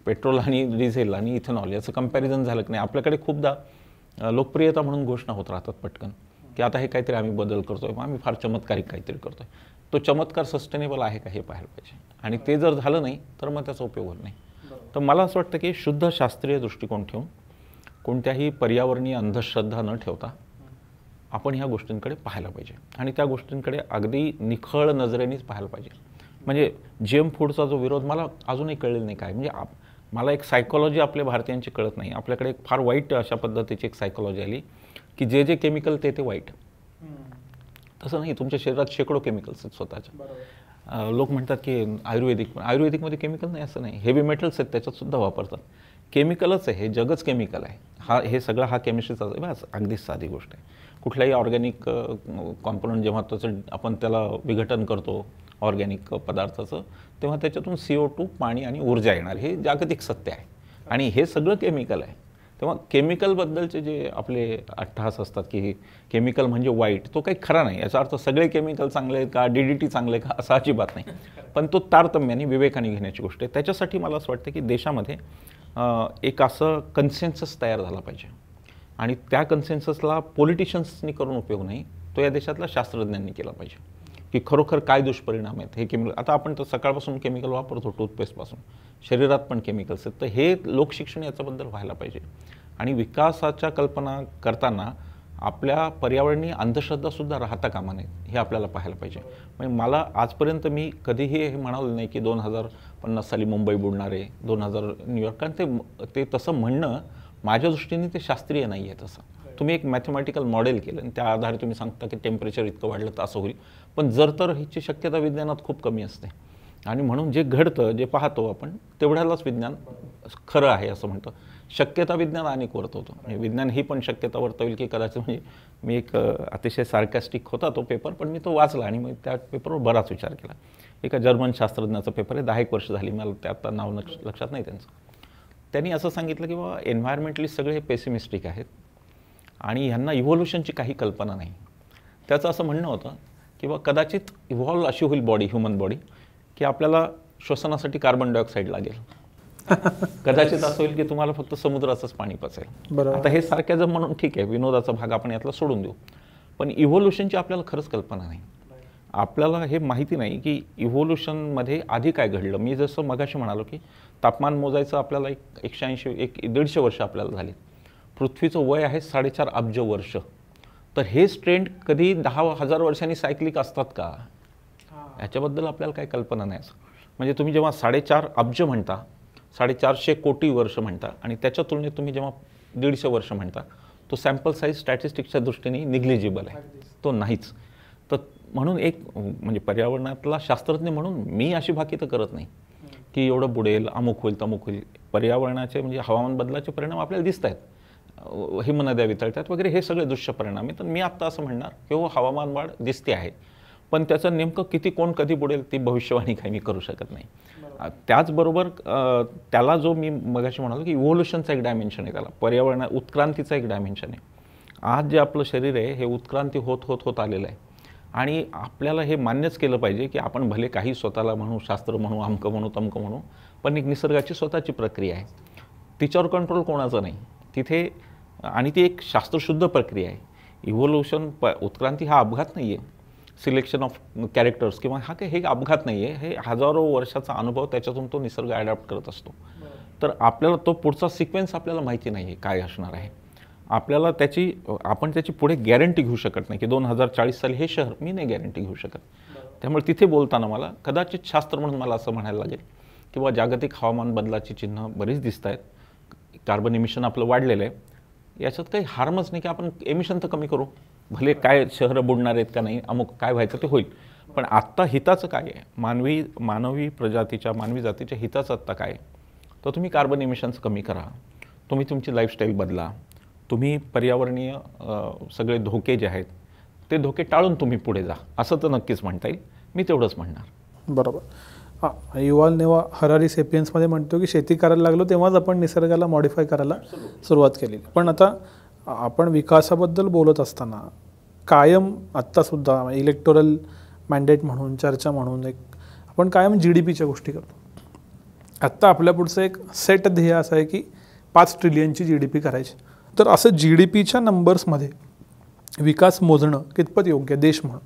पेट्रोल आणि डिझेल आणि इथेनॉल याचं कंपॅरिझन झालं की नाही. आपल्याकडे खूपदा लोकप्रियता म्हणून घोषणा होत राहतात पटकन की आता हे काहीतरी आम्ही बदल करतोय, आम्ही फार चमत्कारिक काहीतरी करतोय. तो चमत्कार सस्टेनेबल आहे का हे पाहायला पाहिजे. आणि ते जर झालं नाही तर मग त्याचा उपयोग होत नाही. तर मला असं वाटतं की शुद्ध शास्त्रीय दृष्टिकोन ठेवून, कोणत्याही पर्यावरणीय अंधश्रद्धा न ठेवता आपण ह्या गोष्टींकडे पाहायला पाहिजे. आणि त्या गोष्टींकडे अगदी निखळ नजरेनेच पाहायला पाहिजे. म्हणजे GM फूडचा जो विरोध मला अजूनही कळलेला नाही काय. म्हणजे मला एक सायकॉलॉजी आपल्या भारतीयांची कळत नाही. आपल्याकडे एक फार वाईट अशा पद्धतीची एक सायकॉलॉजी आली की जे केमिकल ते वाईट. तसं नाही, तुमच्या शरीरात शेकडो केमिकल्स आहेत स्वतःच्या. लोक म्हणतात की आयुर्वेदिकमध्ये केमिकल नाही, असं नाही. हेवी मेटल्स आहेत त्याच्यात सुद्धा वापरतात. केमिकलच आहे, हे जगच केमिकल आहे. हे सगळं हा केमिस्ट्रीचा आहे. बस अगदीच साधी गोष्ट आहे. कुठल्याही ऑर्गॅनिक कॉम्पोनंट जेव्हा आपण त्याला विघटन करतो ऑर्गॅनिक पदार्थाचं, तेव्हा त्याच्यातून CO2 पाणी आणि ऊर्जा येणार, हे जागतिक सत्य आहे. आणि हे सगळं केमिकल आहे. तेव्हा केमिकलबद्दलचे जे आपले अट्टहास असतात की केमिकल म्हणजे वाईट, तो काही खरा नाही. याचा अर्थ सगळे केमिकल चांगले आहेत का, DDT चांगले का, असं अजिबात नाही. पण तो तारतम्याने विवेकाने घेण्याची गोष्ट आहे. त्याच्यासाठी मला असं वाटतं की देशामध्ये एक असं कन्सेन्सस तयार झाला पाहिजे. आणि त्या कन्सेन्ससला पॉलिटिशियन्सनी करून उपयोग नाही, तो या देशातल्या शास्त्रज्ञांनी केला पाहिजे की खरोखर काय दुष्परिणाम आहेत हे केमिकल. आता आपण तर सकाळपासून केमिकल वापरतो, टूथपेस्टपासून शरीरात पण केमिकल्स आहेत. तर हे लोकशिक्षण याच्याबद्दल व्हायला पाहिजे. आणि विकासाच्या कल्पना करताना आपल्या पर्यावरणीय अंधश्रद्धासुद्धा राहता कामा नयेत, हे आपल्याला पाहायला पाहिजे. म्हणजे मला आजपर्यंत मी कधीही हे म्हणालो नाही की 2050 साली मुंबई बुडणार आहे, 2000 न्यूयॉर्क. कारण ते तसं म्हणणं माझ्या दृष्टीने ते शास्त्रीय नाही आहे. तसं तुम्ही एक मॅथमॅटिकल मॉडेल केलं आणि त्या आधारे तुम्ही सांगता की टेम्परेचर इतकं वाढलं तर असं होईल. पण जर तर ह्याची शक्यता विज्ञानात खूप कमी असते. आणि म्हणून जे घडतं, जे पाहतो आपण, तेवढ्यालाच विज्ञान खरं आहे असं म्हणतं. शक्यता विज्ञान अनेक वर्तवतो. म्हणजे विज्ञान ही पण शक्यता वर्तवेल की कदाचित, म्हणजे मी एक अतिशय सार्कॅस्टिक होता तो पेपर, पण मी तो वाचला आणि मग त्या पेपरवर बराच विचार केला. एका जर्मन शास्त्रज्ञाचा पेपर आहे, 10 एक वर्ष झाली, मला त्या आता नाव लक्षात नाही त्यांचं. त्यांनी असं सांगितलं की बाबा एन्व्हायरमेंटलिस्ट सगळे हे पेसिमिस्टिक आहेत आणि ह्यांना इव्होल्युशनची काही कल्पना नाही. त्याचं असं म्हणणं होतं की बा कदाचित इव्हॉल्व अशी होईल बॉडी, ह्युमन बॉडी, की आपल्याला श्वसनासाठी कार्बन डायऑक्साईड लागेल. कदाचित असं होईल की तुम्हाला फक्त समुद्राचंच पाणी पचेल. आता हे सारख्याजम म्हणून ठीक आहे, विनोदाचा भाग आपण यातला सोडून देऊ. पण इव्होल्युशनची आपल्याला खरंच कल्पना नाही. आपल्याला हे माहिती नाही की इव्होल्युशनमध्ये आधी काय घडलं. मी जसं मगाशी म्हणालो की तापमान मोजायचं आपल्याला 180-150 वर्ष आपल्याला झाली. पृथ्वीचं वय आहे 4.5 अब्ज वर्ष. तर हे ट्रेंड कधी 10,000 वर्षांनी सायक्लिक असतात का, याच्याबद्दल आपल्याला काही कल्पना नाही. असं म्हणजे तुम्ही जेव्हा 4.5 अब्ज म्हणता, 450 कोटी वर्ष म्हणता, आणि त्याच्या तुलनेत तुम्ही जेव्हा 150 वर्ष म्हणता, तो सॅम्पल साईज स्टॅटिस्टिक्सच्या दृष्टीने निग्लिजिबल आहे, तो नाहीच. तर म्हणून एक म्हणजे पर्यावरणातला शास्त्रज्ञ म्हणून मी अशी भाकी तर करत नाही की एवढं बुडेल, अमुक होईल तमुक होईल. पर्यावरणाचे म्हणजे हवामान बदलाचे परिणाम आपल्याला दिसत आहेत, हिमनद्या वितळतात वगैरे, हे सगळे दृश्य परिणाम आहेत. तर मी आत्ता असं म्हणणार की हो, हवामान वाढ दिसते आहे, पण त्याचं नेमकं किती कोण कधी बुडेल ती भविष्यवाणी काही मी करू शकत नाही. त्याचबरोबर त्याला जो मी मगाशी म्हणालो की इव्होल्युशनचा एक डायमेन्शन आहे, त्याला पर्यावरण उत्क्रांतीचा एक डायमेन्शन आहे. आज जे आपलं शरीर आहे हे उत्क्रांती होत आलेलं आहे. आणि आपल्याला हे मान्यच केलं पाहिजे की आपण भले काही स्वतःला म्हणू, शास्त्र म्हणू, अमकं म्हणू तमकं म्हणू, पण एक निसर्गाची स्वतःची प्रक्रिया आहे, तिच्यावर कंट्रोल कोणाचं नाही तिथे. आणि ती एक शास्त्रशुद्ध प्रक्रिया आहे. इव्होल्युशन उत्क्रांती हा अपघात नाही आहे, सिलेक्शन ऑफ कॅरेक्टर्स किंवा हा काही हे अपघात नाही आहे, हे हजारो वर्षाचा अनुभव, त्याच्यातून तो निसर्ग ॲडॅप्ट करत असतो. तर आपल्याला तो पुढचा सिक्वेन्स आपल्याला माहिती नाही आहे काय असणार आहे. आपल्याला आपण त्याची पुढे गॅरंटी घेऊ शकत नाही की 2040 साली हे शहर, मी नाही गॅरंटी घेऊ शकत. त्यामुळे तिथे बोलताना मला कदाचित शास्त्र म्हणून मला असं म्हणायला लागेल किंवा जागतिक हवामान बदलाची चिन्ह बरीच दिसत आहेत. कार्बन एमिशन आपलं वाढलेलं आहे, याच्यात काही हार्मच नाही की आपण एमिशन तर कमी करू, भले काय शहरं बुडणार आहेत का नाही, अमुक काय व्हायचं ते होईल. पण आत्ता हिताचं काय आहे, मानवी प्रजातीच्या, मानवी जातीच्या हिताचं आत्ता काय आहे, तर तुम्ही कार्बन एमिशन्स कमी करा, तुम्ही तुमची लाईफस्टाईल बदला, तुम्ही पर्यावरणीय सगळे धोके जे आहेत ते धोके टाळून तुम्ही पुढे जा, असं तर नक्कीच म्हणता येईल. मी तेवढंच म्हणणार. बरोबर. हां, युval नोआ हरारी सेपियन्समध्ये म्हणतो की शेती करायला लागलो तेव्हाच आपण निसर्गाला मॉडिफाय करायला सुरुवात केली. पण आता आपण विकासाबद्दल बोलत असताना कायम आत्तासुद्धा इलेक्टोरल मॅन्डेट म्हणून, चर्चा म्हणून आपण कायम GDPच्या गोष्टी करतो. आत्ता आपल्या पुढचं एक सेट ध्येय असं आहे की 5 ट्रिलियनची GDP करायची. तर असं GDPच्या नंबर्समध्ये विकास मोजणं कितपत योग्य देश म्हणून?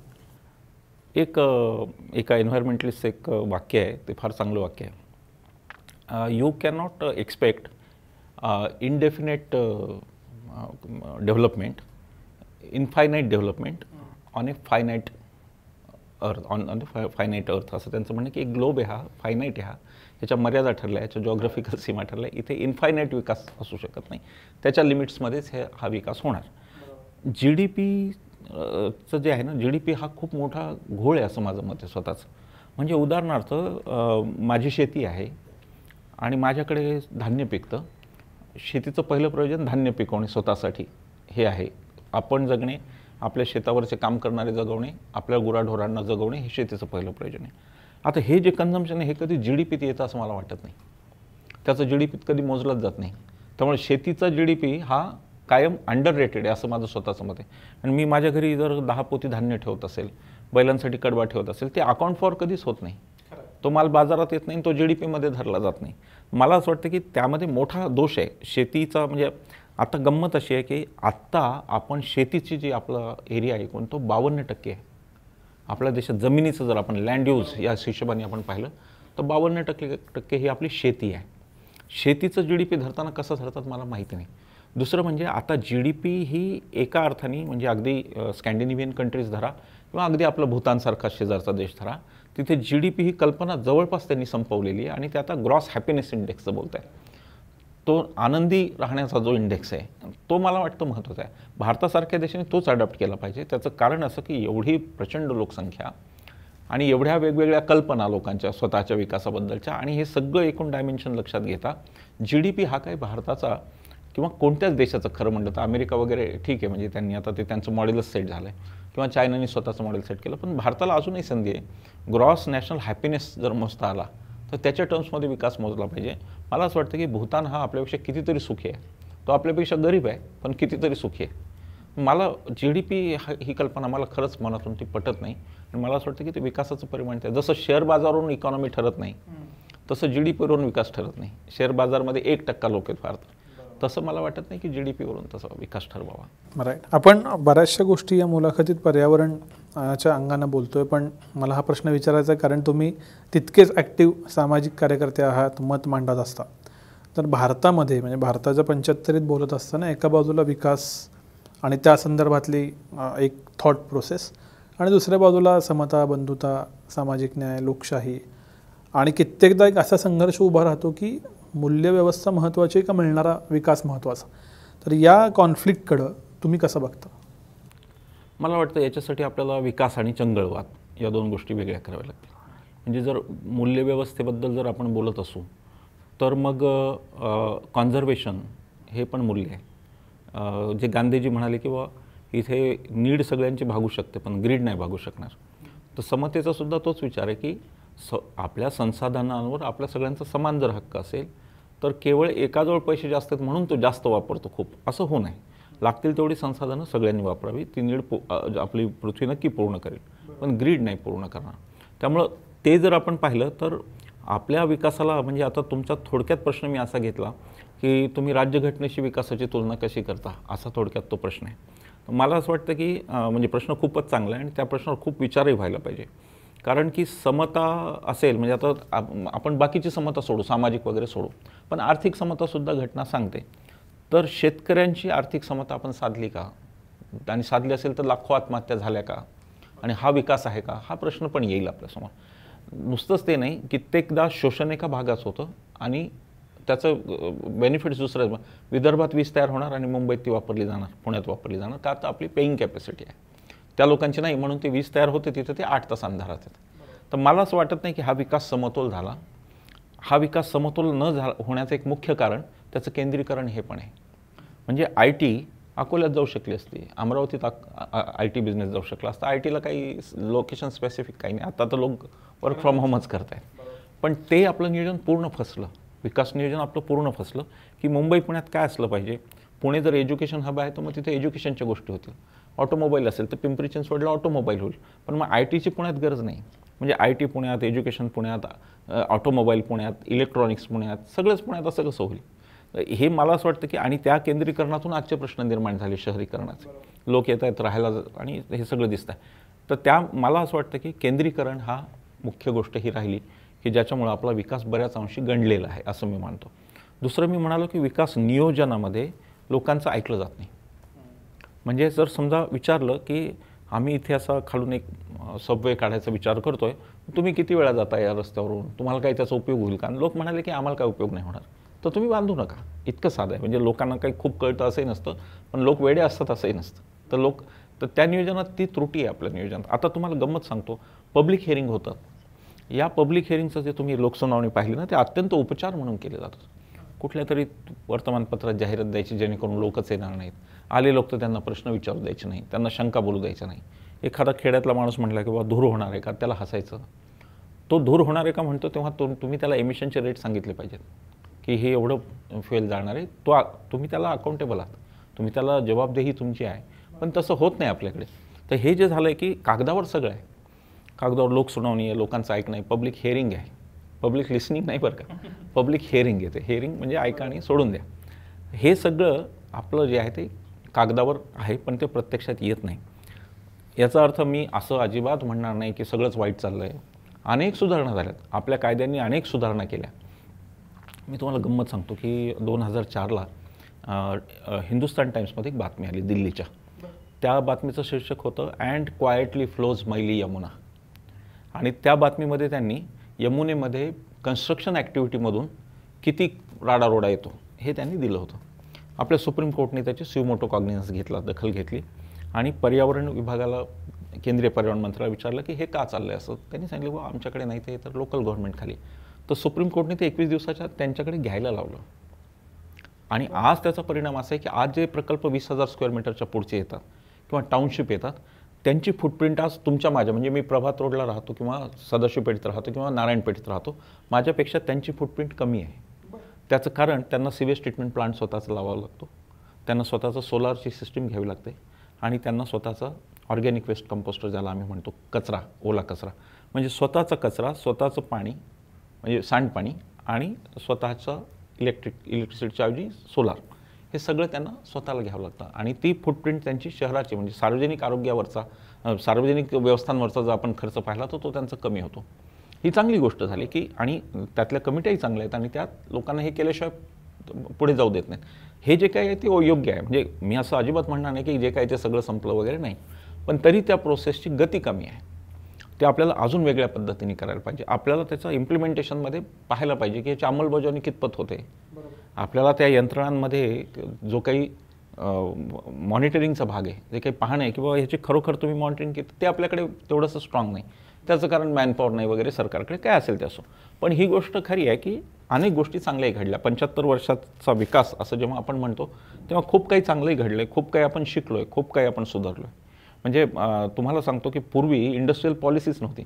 एका एन्व्हायरमेंटलिस्ट एक वाक्य आहे, ते फार चांगलं वाक्य आहे. You can not expect indefinite development, infinite development on A finite अर्थ, ऑन फायनाईट अर्थ. असं त्यांचं म्हणणं की एक ग्लोब आहे हा, फायनाईट आहे हा, याच्या मर्यादा ठरल्या, याच्या जॉग्राफिकल सीमा ठरल्या. इथे इनफायनाईट विकास असू शकत नाही, त्याच्या लिमिट्समध्येच हा विकास होणार. GDP चं जे आहे ना, GDP हा खूप मोठा घोळ आहे असं माझं मत आहे स्वतःचं. म्हणजे उदाहरणार्थ माझी शेती आहे आणि माझ्याकडे धान्य पिकतं. शेतीचं पहिलं प्रयोजन धान्य पिकवणे स्वतःसाठी हे आहे. आपण जगणे, आपल्या शेतावरचे काम करणारे जगवणे, आपल्या गुराढोरांना जगवणे हे शेतीचं पहिलं प्रयोजन आहे. आता हे जे कन्झम्पशन आहे हे कधी GDPत येतं असं मला वाटत नाही. त्याचं GDPत कधी मोजलंच जात नाही. त्यामुळे शेतीचा GDP हा कायम अंडर रेटेड आहे असं माझं स्वतःचं मत आहे. आणि मी माझ्या घरी जर 10 पोती धान्य ठेवत असेल, बैलांसाठी कडबा ठेवत असेल, ते अकाउंट फॉर कधीच होत नाही. तो माल बाजारात येत नाही, तो GDPमध्ये धरला जात नाही. मला असं वाटतं की त्यामध्ये मोठा दोष आहे शेतीचा. म्हणजे आता गंमत अशी आहे की आत्ता आपण शेतीची जी आपला एरिया आहे एकूण तो 52% आहे. आपल्या देशात जमिनीचं जर आपण लँड यूज या हिशोबाने आपण पाहिलं तर 52% ही आपली शेती आहे. शेतीचं GDP धरताना कसं धरतात मला माहिती नाही. दुसरं म्हणजे आता GDP ही एका अर्थाने म्हणजे अगदी स्कॅन्डिनेव्हियन कंट्रीज धरा किंवा अगदी आपलं भूतानसारखा शेजारचा देश धरा, तिथे GDP ही कल्पना जवळपास त्यांनी संपवलेली आहे. आणि ते आता ग्रॉस हॅपीनेस इंडेक्सचं बोलत आहे. तो आनंदी राहण्याचा जो इंडेक्स आहे तो मला वाटतं महत्त्वाचा आहे. भारतासारख्या देशाने तोच अडॉप्ट केला पाहिजे. त्याचं कारण असं की एवढी प्रचंड लोकसंख्या आणि एवढ्या वेगवेगळ्या कल्पना लोकांच्या स्वतःच्या विकासाबद्दलच्या, आणि हे सगळं एकूण डायमेन्शन लक्षात घेता GDP हा काही भारताचा किंवा कोणत्याच देशाचं खरं म्हणलं तर अमेरिका वगैरे ठीक आहे, म्हणजे त्यांनी आता ते त्यांचं मॉडेलच सेट झालं आहे, किंवा चायनाने स्वतःचं मॉडेल सेट केलं. पण भारताला अजूनही संधी आहे. ग्रॉस नॅशनल हॅपीनेस जर मोजता आला तर त्याच्या टर्म्समध्ये विकास मोजला पाहिजे. मला असं वाटतं की भूतान हा आपल्यापेक्षा कितीतरी सुखी आहे. तो आपल्यापेक्षा गरीब आहे पण कितीतरी सुखी आहे. मला GDP ही कल्पना मला खरंच मनातून ती पटत नाही. आणि मला असं वाटतं की ते विकासाचं परिमाण आहे. जसं शेअर बाजारावरून इकॉनॉमी ठरत नाही तसं GDPवरून विकास ठरत नाही. शेअर बाजारमध्ये 1% लोक आहेत फार, तसं मला वाटत नाही की GDPवरून तसा विकास ठरवावा. राईट. आपण बऱ्याचशा गोष्टी या मुलाखतीत पर्यावरणाच्या अंगानं बोलतोय, पण मला हा प्रश्न विचारायचा आहे कारण तुम्ही तितकेच ॲक्टिव्ह सामाजिक कार्यकर्ते आहात, मत मांडत असता. तर भारतामध्ये म्हणजे भारताच्या 75वीत बोलत असताना एका बाजूला विकास आणि त्या संदर्भातली एक थॉट प्रोसेस, आणि दुसऱ्या बाजूला समता, बंधुता, सामाजिक न्याय, लोकशाही, आणि कित्येकदा एक असा संघर्ष उभा राहतो की मूल्यव्यवस्था महत्त्वाची का मिळणारा विकास महत्त्वाचा. तर या कॉन्फ्लिक्टकडं तुम्ही कसं बघता? मला वाटतं याच्यासाठी आपल्याला विकास आणि चंगळवाद या 2 गोष्टी वेगळ्या कराव्या लागतील. म्हणजे जर मूल्यव्यवस्थेबद्दल जर आपण बोलत असू तर मग कॉन्झर्वेशन हे पण मूल्य आहे. जे गांधीजी म्हणाले की इथे नीड सगळ्यांची भागू शकते पण ग्रीड नाही भागू शकणार. तर समतेचा सुद्धा तोच विचार आहे की आपल्या संसाधनांवर आपल्या सगळ्यांचा समान जर हक्क असेल तर केवळ एकाजवळ पैसे जास्त आहेत म्हणून तो जास्त वापरतो खूप, असं होऊ नये. लागतील तेवढी संसाधनं सगळ्यांनी वापरावी. ती नीड आपली पृथ्वी नक्की पूर्ण करेल पण ग्रीड नाही पूर्ण करणार. त्यामुळं ते जर आपण पाहिलं तर आपल्या विकासाला, म्हणजे आता तुमचा थोडक्यात प्रश्न मी असा घेतला की तुम्ही राज्यघटनेशी विकासाची तुलना कशी करता, असा थोडक्यात तो प्रश्न आहे. मला असं वाटतं की म्हणजे प्रश्न खूपच चांगला आहे आणि त्या प्रश्नावर खूप विचारही व्हायला पाहिजे. कारण की समता असेल म्हणजे आता आपण बाकीची समता सोडू, सामाजिक वगैरे सोडू, पण आर्थिक समतासुद्धा घटना सांगते. तर शेतकऱ्यांची आर्थिक समता आपण साधली का, आणि साधली असेल तर लाखो आत्महत्या झाल्या का, आणि हा विकास आहे का, हा प्रश्न पण येईल आपल्यासमोर. नुसतंच ते नाही, कित्येकदा शोषण एका भागाच होतं आणि त्याचं बेनिफिट्स दुसरं. विदर्भात वीज तयार होणार आणि मुंबईत ती वापरली जाणार, पुण्यात वापरली जाणार, का तर आपली पेईंग कॅपॅसिटी आहे त्या लोकांची नाही, म्हणून ते वीज तयार होते तिथं ते 8 तास अंधारात आहेत. तर मला असं वाटत नाही की हा विकास समतोल झाला. हा विकास समतोल न होण्याचं एक मुख्य कारण त्याचं केंद्रीकरण हे पण आहे. म्हणजे IT अकोल्यात जाऊ शकली असती, अमरावतीत IT बिझनेस जाऊ शकला असता. ITला काही लोकेशन स्पेसिफिक काही नाही. आता तर लोक वर्क फ्रॉम होमच करत आहेत. पण ते आपलं नियोजन पूर्ण फसलं. विकास नियोजन आपलं पूर्ण फसलं की मुंबई पुण्यात काय असलं पाहिजे. पुणे जर एज्युकेशन हब आहे तर मग तिथे एज्युकेशनच्या गोष्टी होतील. ऑटोमोबाईल असेल तर पिंपरी चिंचवडला ऑटोमोबाईल होईल. पण मग ITची पुण्यात गरज नाही. म्हणजे IT पुण्यात, एज्युकेशन पुण्यात, ऑटोमोबाईल पुण्यात, इलेक्ट्रॉनिक्स पुण्यात, सगळंच पुण्यात असं कसं होईल. हे मला असं वाटतं की आणि त्या केंद्रीकरणातून आजचे प्रश्न निर्माण झाले शहरीकरणाचे. लोक येत आहेत राहायला आणि हे सगळं दिसतं आहे. तर त्या मला असं वाटतं की केंद्रीकरण हा मुख्य गोष्ट ही राहिली की ज्याच्यामुळं आपला विकास बऱ्याच अंशी गंडलेला आहे असं मी मानतो. दुसरं मी म्हणालो की विकास नियोजनामध्ये लोकांचं ऐकलं जात नाही. म्हणजे जर समजा विचारलं की आम्ही इथे असा खालून एक सबवे काढायचा विचार करतोय, तुम्ही किती वेळा जाता या रस्त्यावरून, तुम्हाला काही त्याचा उपयोग होईल का. लोक म्हणाले की आम्हाला काय उपयोग नाही होणार, तर तुम्ही बांधू नका. इतकं साधं आहे. म्हणजे लोकांना काही खूप कळतं असंही नसतं, पण लोक वेडे असतात असंही नसतं. तर त्या नियोजनात ती त्रुटी आहे आपल्या नियोजनात. आता तुम्हाला गंमत सांगतो, पब्लिक हिअरिंग होतं. या पब्लिक हिअरिंगचं जे तुम्ही लोकसुनावणी पाहिली ना, ते अत्यंत उपचार म्हणून केले जातात. कुठल्या तरी वर्तमानपत्रात जाहिरात द्यायची जेणेकरून लोकच येणार नाहीत. आले लोक तर त्यांना प्रश्न विचारू द्यायचे नाही, त्यांना शंका बोलू द्यायच्या नाही. एखादा खेड्यातला माणूस म्हटला की बाबा धूर होणार आहे का, त्याला हसायचं. तो धूर होणार आहे का म्हणतो तेव्हा तुम्ही त्याला एमिशनचे रेट सांगितले पाहिजेत की हे एवढं फ्युएल जाणार आहे. तुम्ही त्याला अकाउंटेबल आहात, तुम्ही त्याला जबाबदेही तुमची आहे. पण तसं होत नाही आपल्याकडे. तर हे जे झालं आहे की कागदावर सगळं आहे. कागदावर लोकसुनावणी आहे, लोकांचं ऐकणं आहे, पब्लिक हिअरिंग आहे. पब्लिक लिसनिंग नाही बरं का, पब्लिक हिअरिंग आहे. ते हिअरिंग म्हणजे ऐका आणि सोडून द्या. हे सगळं आपलं जे आहे ते कागदावर आहे, पण ते प्रत्यक्षात येत नाही. याचा अर्थ मी असं अजिबात म्हणणार नाही की सगळंच वाईट चाललं आहे. अनेक सुधारणा झाल्यात, आपल्या कायद्यांनी अनेक सुधारणा केल्या. मी तुम्हाला गंमत सांगतो की 2004ला हिंदुस्तान टाइम्समध्ये एक बातमी आली दिल्लीच्या. त्या बातमीचं शीर्षक होतं अँड क्वायटली फ्लोज मैली यमुना. आणि त्या बातमीमध्ये त्यांनी यमुनेमध्ये कन्स्ट्रक्शन ॲक्टिव्हिटीमधून किती राडारोडा येतो हे त्यांनी दिलं होतं. आपल्या सुप्रीम कोर्टने त्याची सुमोटो कॉग्निझन्स घेतला, दखल घेतली आणि पर्यावरण विभागाला, केंद्रीय पर्यावरण मंत्र्याला विचारलं की हे का चाललं आहे असं. त्यांनी सांगितलं बा आमच्याकडे नाही ते तर लोकल गव्हर्नमेंट खाली. तर सुप्रीम कोर्टने ते 21 दिवसाच्या त्यांच्याकडे घ्यायला लावलं. आणि आज त्याचा परिणाम असा आहे की आज जे प्रकल्प 20,000 स्क्वेअर मीटरच्या पुढचे येतात किंवा टाउनशिप येतात, त्यांची फुटप्रिंट आज तुमच्या माझ्या, म्हणजे मी प्रभात रोडला राहतो किंवा सदाशिव पेठेत राहतो किंवा नारायण पेठेत राहतो, माझ्यापेक्षा त्यांची फुटप्रिंट कमी आहे. त्याचं कारण त्यांना सिवेज ट्रीटमेंट प्लांट स्वतःचा लावावा लागतो, त्यांना स्वतःचं सोलारची सिस्टीम घ्यावी लागते आणि त्यांना स्वतःचा ऑर्गॅनिक वेस्ट कंपोस्टर ज्याला आम्ही म्हणतो, कचरा, ओला कचरा, म्हणजे स्वतःचा कचरा, स्वतःचं पाणी म्हणजे सांडपाणी आणि स्वतःचं इलेक्ट्रिसिटीच्या ऐवजी सोलार, हे सगळं त्यांना स्वतःला घ्यावं लागतं. आणि ती फुटप्रिंट त्यांची शहराची म्हणजे सार्वजनिक आरोग्यावरचा, सार्वजनिक व्यवस्थांवरचा जो आपण खर्च पाहिला तो त्यांचा कमी होतो. ही चांगली गोष्ट झाली की, आणि त्यातल्या कमिट्याही चांगल्या आहेत आणि त्यात लोकांना हे केल्याशिवाय पुढे जाऊ देत नाहीत. हे जे काही आहे ते योग्य आहे. म्हणजे मी असं अजिबात म्हणणार नाही की जे काही ते सगळं संपलं वगैरे नाही, पण तरी त्या प्रोसेसची गती कमी आहे. ते आपल्याला अजून वेगळ्या पद्धतीने करायला पाहिजे. आपल्याला त्याचं इम्प्लिमेंटेशनमध्ये पाहायला पाहिजे की याची अंमलबजावणी कितपत होते. आपल्याला त्या यंत्रणांमध्ये जो काही मॉनिटरिंगचा भाग आहे, जे काही पाहणं आहे की बाबा ह्याची खरोखर तुम्ही मॉनिटरिंग केली, ते आपल्याकडे तेवढंसं स्ट्रॉंग नाही. त्याचं कारण मॅनपॉवर नाही वगैरे, सरकारकडे काय असेल ते असो. पण ही गोष्ट खरी आहे की अनेक गोष्टी चांगल्याही घडल्या. 75 वर्षाचा विकास असं जेव्हा आपण म्हणतो तेव्हा खूप काही चांगलंही घडलं आहे, खूप काही आपण शिकलो आहे, खूप काही आपण सुधारलो आहे. म्हणजे तुम्हाला सांगतो की पूर्वी इंडस्ट्रियल पॉलिसीच नव्हती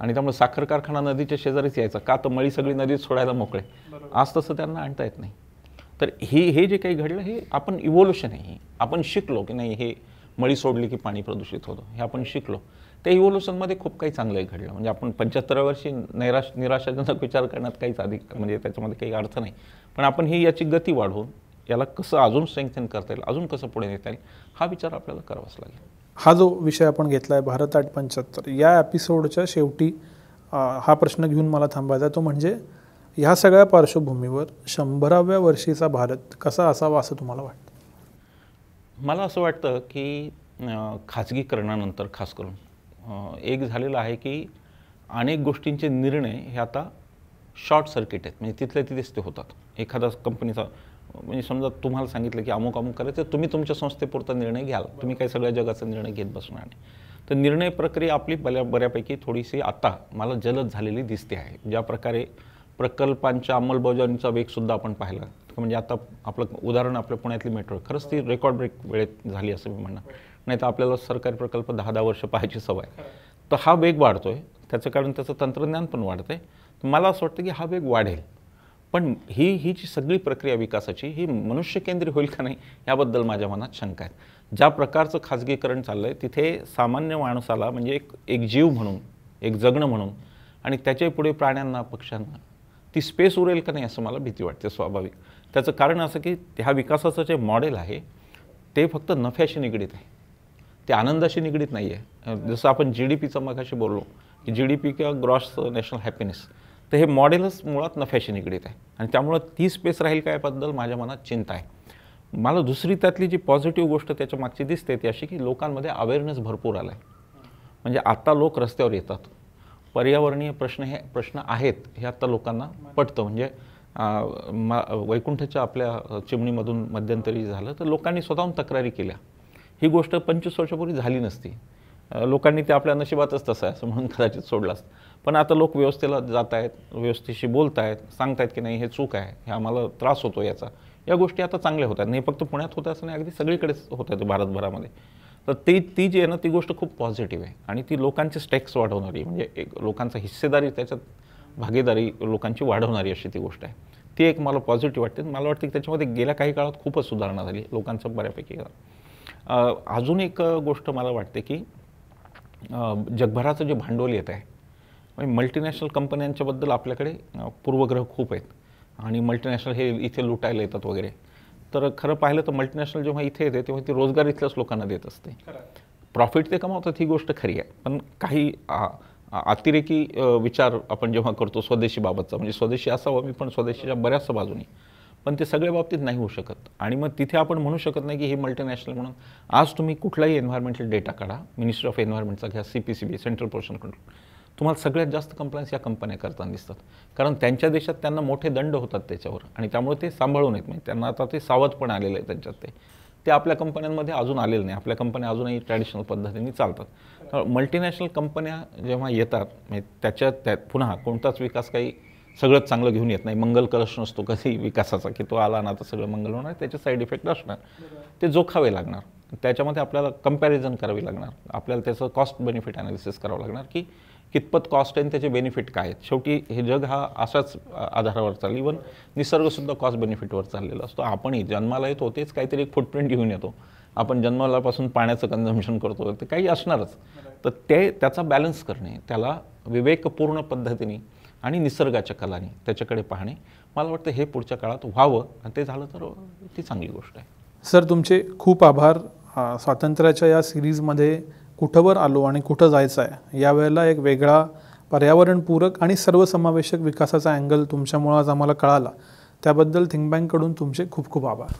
आणि त्यामुळे साखर कारखाना नदीच्या शेजारीच यायचा का, तर मळी सगळी नदीत सोडायला मोकळे. आज तसं त्यांना आणता येत नाही. तर हे जे काही घडलं हे आपण इव्होल्युशन आहे. आपण शिकलो की नाही, हे मळी सोडली की पाणी प्रदूषित होतं, हे आपण शिकलो. त्या इव्होल्युशनमध्ये खूप काही चांगलंही घडलं. म्हणजे आपण 75व्या वर्षी निराशाजनक विचार करण्यात काहीच अधिक म्हणजे त्याच्यामध्ये काही अर्थ नाही. पण आपण ही याची गती वाढवून याला कसं अजून स्ट्रेंथन करता येईल, अजून कसं पुढे नेता येईल, हा विचार आपल्याला करावाच लागेल. हा जो विषय आपण घेतला आहे भारत 875, या एपिसोडच्या शेवटी हा प्रश्न घेऊन मला थांबायचा, तो म्हणजे ह्या सगळ्या पार्श्वभूमीवर 100व्या वर्षीचा भारत कसा असावा असं तुम्हाला वाटतं? मला असं वाटतं की खाजगीकरणानंतर खास करून एक झालेलं आहे की अनेक गोष्टींचे निर्णय हे आता शॉर्ट सर्किट आहेत. म्हणजे तिथल्या तिथेच ते होतात. एखादा कंपनीचा म्हणजे समजा तुम्हाला सांगितलं की अमुक अमुक करायचं, तुम्ही तुमच्या संस्थेपुरता निर्णय घ्याल, तुम्ही काही सगळ्या जगाचा निर्णय घेत बसणार नाही. तर निर्णय प्रक्रिया आपली बऱ्यापैकी थोडीशी आता मला जलद झालेली दिसते आहे. ज्या प्रकारे प्रकल्पांच्या अंमलबजावणीचा वेगसुद्धा आपण पाहिला, म्हणजे आता आपलं उदाहरण आपल्या पुण्यातली मेट्रो खरंच ती रेकॉर्ड ब्रेक वेळेत झाली असं मी म्हणणार. नाही तर आपल्याला सरकारी प्रकल्प 10-10 वर्ष पाहायची सवय. तर हा वेग वाढतोय, त्याचं कारण त्याचं तंत्रज्ञान पण वाढतंय. मला असं वाटतं की हा वेग वाढेल, पण ही जी सगळी प्रक्रिया विकासाची ही मनुष्यकेंद्री होईल का नाही याबद्दल माझ्या मनात शंका आहे. ज्या प्रकारचं खाजगीकरण चाललं आहे तिथे सामान्य माणसाला म्हणजे एक जीव म्हणून, एक जगणं म्हणून आणि त्याच्या पुढे प्राण्यांना, पक्ष्यांना ती स्पेस उरेल का नाही असं मला भीती वाटते स्वाभाविक. त्याचं कारण असं की ह्या विकासाचं जे मॉडेल आहे ते फक्त नफ्याशी निगडीत आहे, ते आनंदाशी निगडीत नाही आहे. जसं आपण GDPचं मगाशी बोललो की GDP किंवा ग्रॉस नॅशनल हॅपीनेस, तर हे मॉडेलच मुळात नफ्याशी निगडीत आहे आणि त्यामुळं ती स्पेस राहील का याबद्दल माझ्या मनात चिंता आहे. मला दुसरी त्यातली जी पॉझिटिव्ह गोष्ट त्याच्या मागची दिसते ती अशी की लोकांमध्ये अवेअरनेस भरपूर आला आहे. म्हणजे आता लोक रस्त्यावर येतात, पर्यावरणीय प्रश्न आहेत हे आता लोकांना पटतं. म्हणजे वैकुंठच्या आपल्या चिमणीमधून मध्यंतरी झालं तर लोकांनी स्वतःहून तक्रारी केल्या. ही गोष्ट 25 वर्षापूर्वी झाली नसती. लोकांनी ते आपल्या नशिबातच तसं आहे असं म्हणून कदाचित सोडलं असतं. पण आता लोक व्यवस्थेला जात आहेत, व्यवस्थेशी बोलत आहेत, सांगत आहेत की नाही हे चूक आहे, हे आम्हाला त्रास होतो याचा. या गोष्टी आता चांगल्या होत आहेत. नाही फक्त पुण्यात होतं असं नाही, अगदी सगळीकडेच होत आहेत भारतभरामध्ये. तर ती जी आहे ना ती गोष्ट खूप पॉझिटिव्ह आहे आणि ती लोकांचे स्टेक्स वाढवणारी, म्हणजे एक लोकांचा हिस्सेदारी, त्याच्यात भागीदारी लोकांची वाढवणारी अशी ती गोष्ट आहे. ती एक मला पॉझिटिव्ह वाटते. मला वाटतं की त्याच्यामध्ये गेल्या काही काळात खूपच सुधारणा झाली लोकांचं बऱ्यापैकी. अजून एक गोष्ट मला वाटते की जगभराचं जे भांडवल येत आहे, म्हणजे मल्टीनॅशनल कंपन्यांच्याबद्दल आपल्याकडे पूर्वग्रह खूप आहेत आणि मल्टीनॅशनल हे इथे लुटायला येतात वगैरे. तर खरं पाहिलं तर मल्टीनॅशनल जेव्हा इथे येते तेव्हा ती रोजगार इथल्याच लोकांना देत असते. प्रॉफिट ते कमावतात ही गोष्ट खरी आहे, पण काही अतिरेकी विचार आपण जेव्हा करतो स्वदेशीबाबतचा, म्हणजे स्वदेशी असावं मी पण स्वदेशीच्या बऱ्याचशा बाजूनी, पण ते सगळ्या बाबतीत नाही होऊ शकत. आणि मग तिथे आपण म्हणू शकत नाही की ही मल्टीनॅशनल म्हणून. आज तुम्ही कुठलाही एन्व्हायरमेंटल डेटा काढा, मिनिस्ट्री ऑफ एन्व्हायरमेंटचा घ्या, CPCB सेंट्रल पोल्युशन कंट्रोल, तुम्हाला सगळ्यात जास्त कंप्लायन्स या कंपन्या करताना दिसतात. कारण त्यांच्या देशात त्यांना मोठे दंड होतात त्याच्यावर आणि त्यामुळे ते सांभाळून येत नाही. त्यांना आता ते सावधपण आलेलं आहे त्यांच्यात. ते आपल्या कंपन्यांमध्ये अजून आलेलं नाही. आपल्या कंपन्या अजूनही ट्रॅडिशनल पद्धतीने चालतात. मल्टीनॅशनल कंपन्या जेव्हा येतात म्हणजे त्यात पुन्हा कोणताच विकास काही सगळंच चांगलं घेऊन येत नाही. मंगल कलश नसतो कधी विकासाचा की तो आला ना तर सगळं मंगल होणार. त्याचे साईड इफेक्ट असणार, ते जोखावे लागणार. त्याच्यामध्ये आपल्याला कंपॅरिझन करावी लागणार, आपल्याला त्याचं कॉस्ट बेनिफिट ॲनालिसिस करावं लागणार की कितपत कॉस्ट आहे आणि त्याचे बेनिफिट काय आहेत. शेवटी हे जग हा अशाच आधारावर चाललं. इव्हन निसर्गसुद्धा कॉस्ट बेनिफिटवर चाललेला असतो. आपणही जन्माला येतो तेच काहीतरी एक फुटप्रिंट घेऊन येतो. आपण जन्मालापासून पाण्याचं कन्झम्पशन करतो ते काही असणारच. तर त्याचा बॅलन्स करणे, त्याला विवेकपूर्ण पद्धतीने आणि निसर्गाच्या कलाने त्याच्याकडे पाहणे, मला वाटतं हे पुढच्या काळात व्हावं आणि ते झालं तर ती चांगली गोष्ट आहे. सर तुमचे खूप आभार. स्वातंत्र्याच्या या सिरीजमध्ये कुठंवर आलो आणि कुठं जायचं आहे यावेळेला एक वेगळा पर्यावरणपूरक आणि सर्वसमावेशक विकासाचा अँगल तुमच्यामुळं आज आम्हाला कळाला. त्याबद्दल थिंक बँककडून तुमचे खूप खूप आभार.